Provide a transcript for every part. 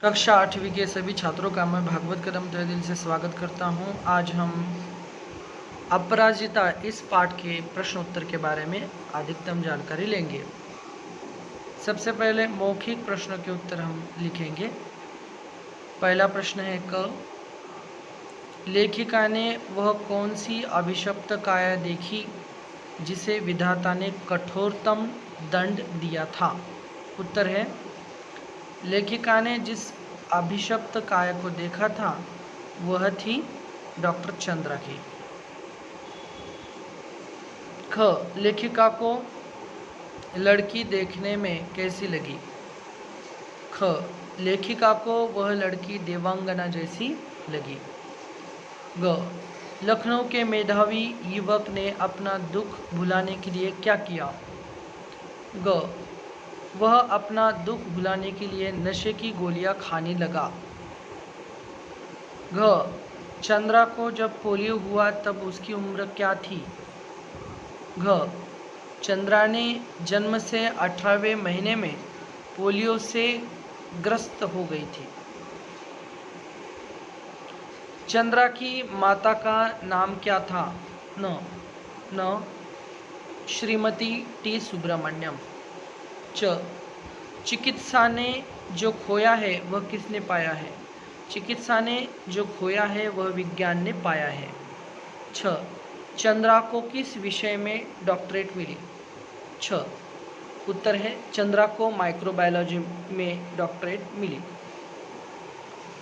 कक्षा 8वीं के सभी छात्रों का मैं भागवत कदम तहे दिल से स्वागत करता हूं। आज हम अपराजिता इस पाठ के प्रश्न उत्तर के बारे में अधिकतम जानकारी लेंगे। सबसे पहले मौखिक प्रश्नों के उत्तर हम लिखेंगे। पहला प्रश्न है क लेखिका ने वह कौन सी अभिशप्त काया देखी जिसे विधाता ने कठोरतम दंड दिया था। उत्तर है लेखिका ने जिस अभिशप्त काया को देखा था वह थी डॉक्टर चंद्रा की। ख लेखिका को लड़की देखने में कैसी लगी। ख लेखिका को वह लड़की देवांगना जैसी लगी। ग लखनऊ के मेधावी युवक ने अपना दुख भुलाने के लिए क्या किया। ग वह अपना दुख भुलाने के लिए नशे की गोलियां खाने लगा। घ चंद्रा को जब पोलियो हुआ तब उसकी उम्र क्या थी। घ चंद्रा ने जन्म से 18वें महीने में पोलियो से ग्रस्त हो गई थी। चंद्रा की माता का नाम क्या था। न श्रीमती टी सुब्रमण्यम। च चिकित्सा ने जो खोया है वह किसने पाया है। चिकित्सा ने जो खोया है वह विज्ञान ने पाया है। छ चंद्रा को किस विषय में डॉक्टरेट मिली। छ उत्तर है चंद्रा को माइक्रोबायोलॉजी में डॉक्टरेट मिली।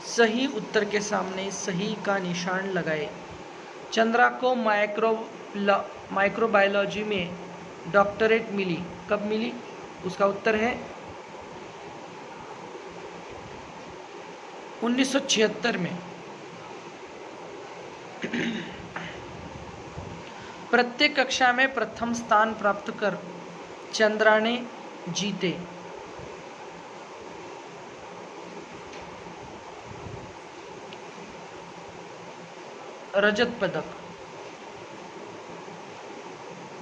सही उत्तर के सामने सही का निशान लगाए। चंद्रा को माइक्रोबायोलॉजी में डॉक्टरेट मिली, कब मिली। उसका उत्तर है 1976 में। प्रत्येक कक्षा में प्रथम स्थान प्राप्त कर चंद्रा ने जीते। रजत पदक।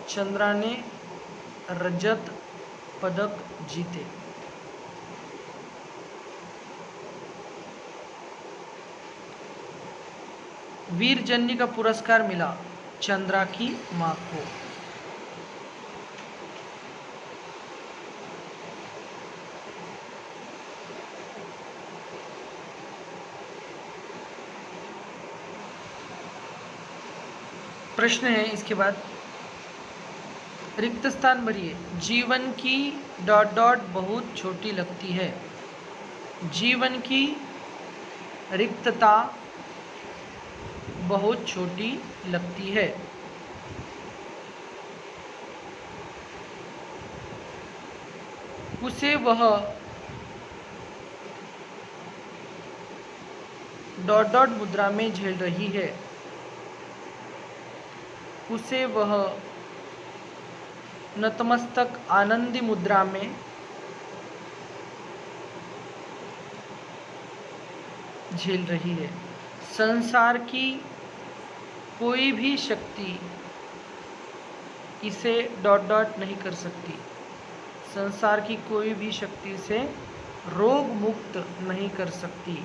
चंद्रा ने रजत पदक जीते। वीरजन्य का पुरस्कार मिला चंद्रा की मां को। प्रश्न है इसके बाद रिक्त स्थान भरिए। जीवन की ... बहुत छोटी लगती है। जीवन की रिक्तता बहुत छोटी लगती है। उसे वह ... मुद्रा में झेल रही है। उसे वह नतमस्तक आनंदी मुद्रा में झेल रही है। संसार की कोई भी शक्ति इसे ... नहीं कर सकती। संसार की कोई भी शक्ति इसे रोग मुक्त नहीं कर सकती।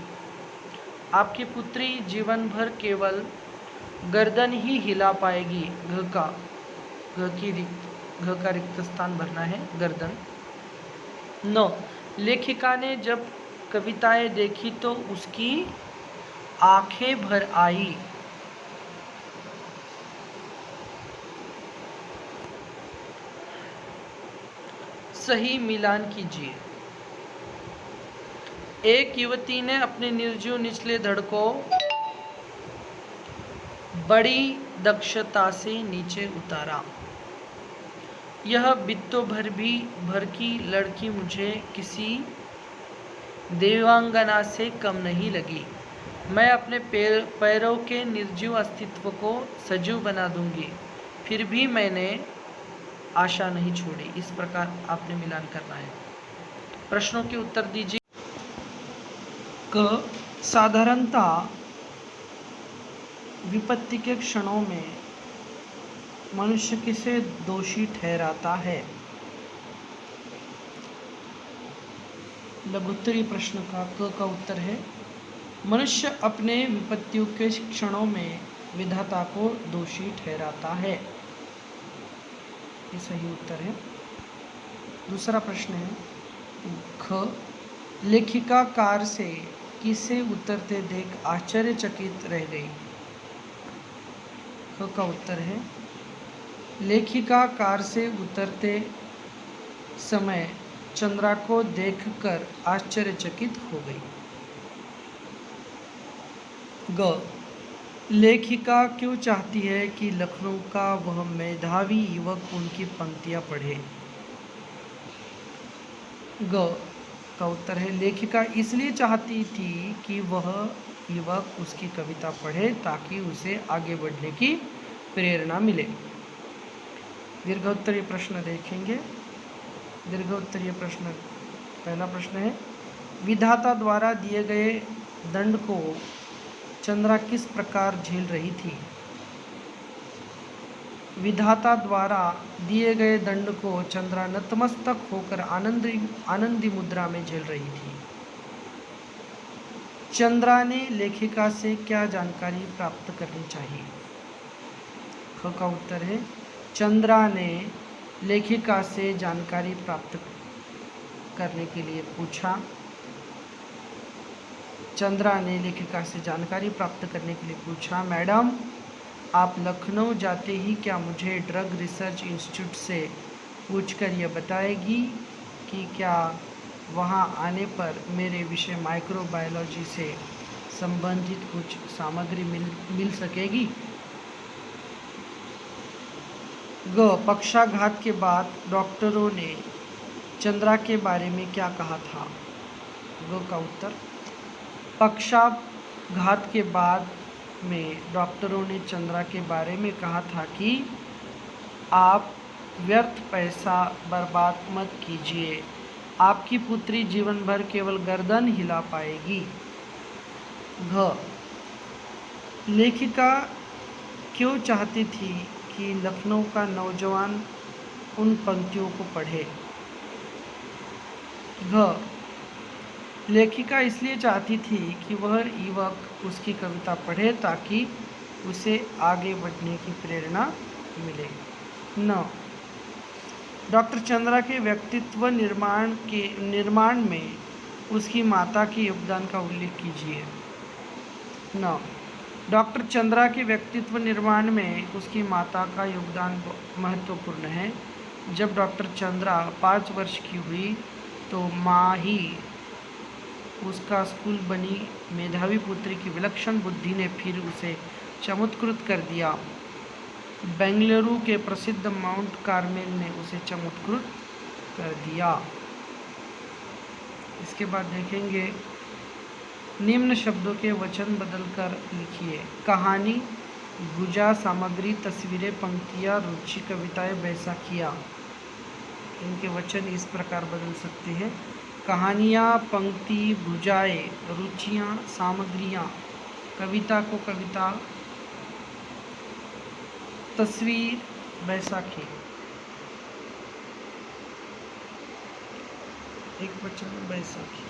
आपकी पुत्री जीवन भर केवल गर्दन ही हिला पाएगी। घ का रिक्त स्थान भरना है गर्दन। न लेखिका ने जब कविताएं देखी तो उसकी आंखें भर आई। सही मिलान कीजिए। एक युवती ने अपने निर्जीव निचले धड़ को बड़ी दक्षता से नीचे उतारा। यह बित्तों भर की लड़की मुझे किसी देवांगना से कम नहीं लगी। मैं अपने पैरों के निर्जीव अस्तित्व को सजीव बना दूंगी। फिर भी मैंने आशा नहीं छोड़ी। इस प्रकार आपने मिलान करना है। प्रश्नों के उत्तर दीजिए। क साधारणतः विपत्ति के क्षणों में मनुष्य किसे दोषी ठहराता है। लघुत्तरीय प्रश्न का क का उत्तर है मनुष्य अपने विपत्तियों के क्षणों में विधाता को दोषी ठहराता है। ये सही उत्तर है। दूसरा प्रश्न है ख लेखिका कार से किसे उतरते देख आश्चर्यचकित रह गई। ख का उत्तर है लेखिका कार से उतरते समय चंद्रा को देखकर आश्चर्यचकित हो गई। ग लेखिका क्यों चाहती है कि लखनऊ का वह मेधावी युवक उनकी पंक्तियां पढ़े। ग का उत्तर है लेखिका इसलिए चाहती थी कि वह युवक उसकी कविता पढ़े ताकि उसे आगे बढ़ने की प्रेरणा मिले। दीर्घोत्तरीय प्रश्न देखेंगे। दीर्घोत्तरीय प्रश्न पहला प्रश्न है विधाता द्वारा दिए गए दंड को चंद्रा किस प्रकार झेल रही थी। विधाता द्वारा दिए गए दंड को चंद्रा नतमस्तक होकर आनंदी मुद्रा में झेल रही थी। चंद्रा ने लेखिका से क्या जानकारी प्राप्त करनी चाहिए। ख का उत्तर है चंद्रा ने लेखिका से जानकारी प्राप्त करने के लिए पूछा। चंद्रा ने लेखिका से जानकारी प्राप्त करने के लिए पूछा मैडम आप लखनऊ जाते ही क्या मुझे ड्रग रिसर्च इंस्टीट्यूट से पूछकर यह बताएगी कि क्या वहां आने पर मेरे विषय माइक्रोबायोलॉजी से संबंधित कुछ सामग्री मिल सकेगी। ग पक्षाघात के बाद डॉक्टरों ने चंद्रा के बारे में क्या कहा था। ग का उत्तर पक्षाघात के बाद में डॉक्टरों ने चंद्रा के बारे में कहा था कि आप व्यर्थ पैसा बर्बाद मत कीजिए, आपकी पुत्री जीवन भर केवल गर्दन हिला पाएगी। घ लेखिका क्यों चाहती थी कि लखनऊ का नौजवान उन पंक्तियों को पढ़े। घ लेखिका इसलिए चाहती थी कि वह युवक उसकी कविता पढ़े ताकि उसे आगे बढ़ने की प्रेरणा मिले। न डॉक्टर चंद्रा के व्यक्तित्व निर्माण में उसकी माता के योगदान का उल्लेख कीजिए। न डॉक्टर चंद्रा के व्यक्तित्व निर्माण में उसकी माता का योगदान महत्वपूर्ण है। जब डॉक्टर चंद्रा 5 वर्ष की हुई तो माँ ही उसका स्कूल बनी। मेधावी पुत्री की विलक्षण बुद्धि ने फिर उसे चमत्कृत कर दिया। बेंगलुरु के प्रसिद्ध माउंट कार्मेल ने उसे चमत्कृत कर दिया। इसके बाद देखेंगे निम्न शब्दों के वचन बदलकर लिखिए। कहानी, भुजा, सामग्री, तस्वीरें, पंक्तियाँ, रुचि, कविताएं, बैसाखियाँ। इनके वचन इस प्रकार बदल सकते हैं। कहानियाँ, पंक्ति, भुजाएं, रुचियाँ, सामग्रियाँ। कविता को कविता, तस्वीर, बैसाखी। एक वचन बैसाखी,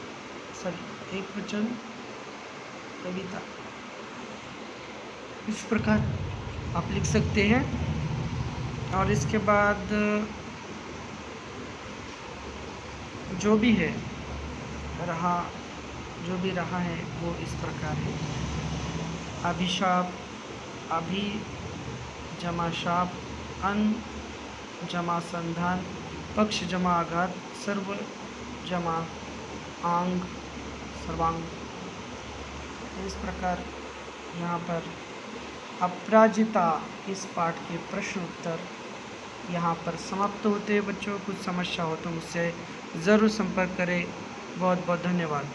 एक वचन कविता। इस प्रकार आप लिख सकते हैं। और इसके बाद जो भी रहा है वो इस प्रकार है। अभिशाप, अभी जमा शाप, अन जमा संधान, पक्ष जमा आघात, सर्व जमा आंग, सर्वांग। इस प्रकार यहाँ पर अपराजिता इस पाठ के प्रश्न उत्तर यहाँ पर समाप्त होते हैं। बच्चों कुछ समस्या हो तो मुझसे ज़रूर संपर्क करें। बहुत बहुत धन्यवाद।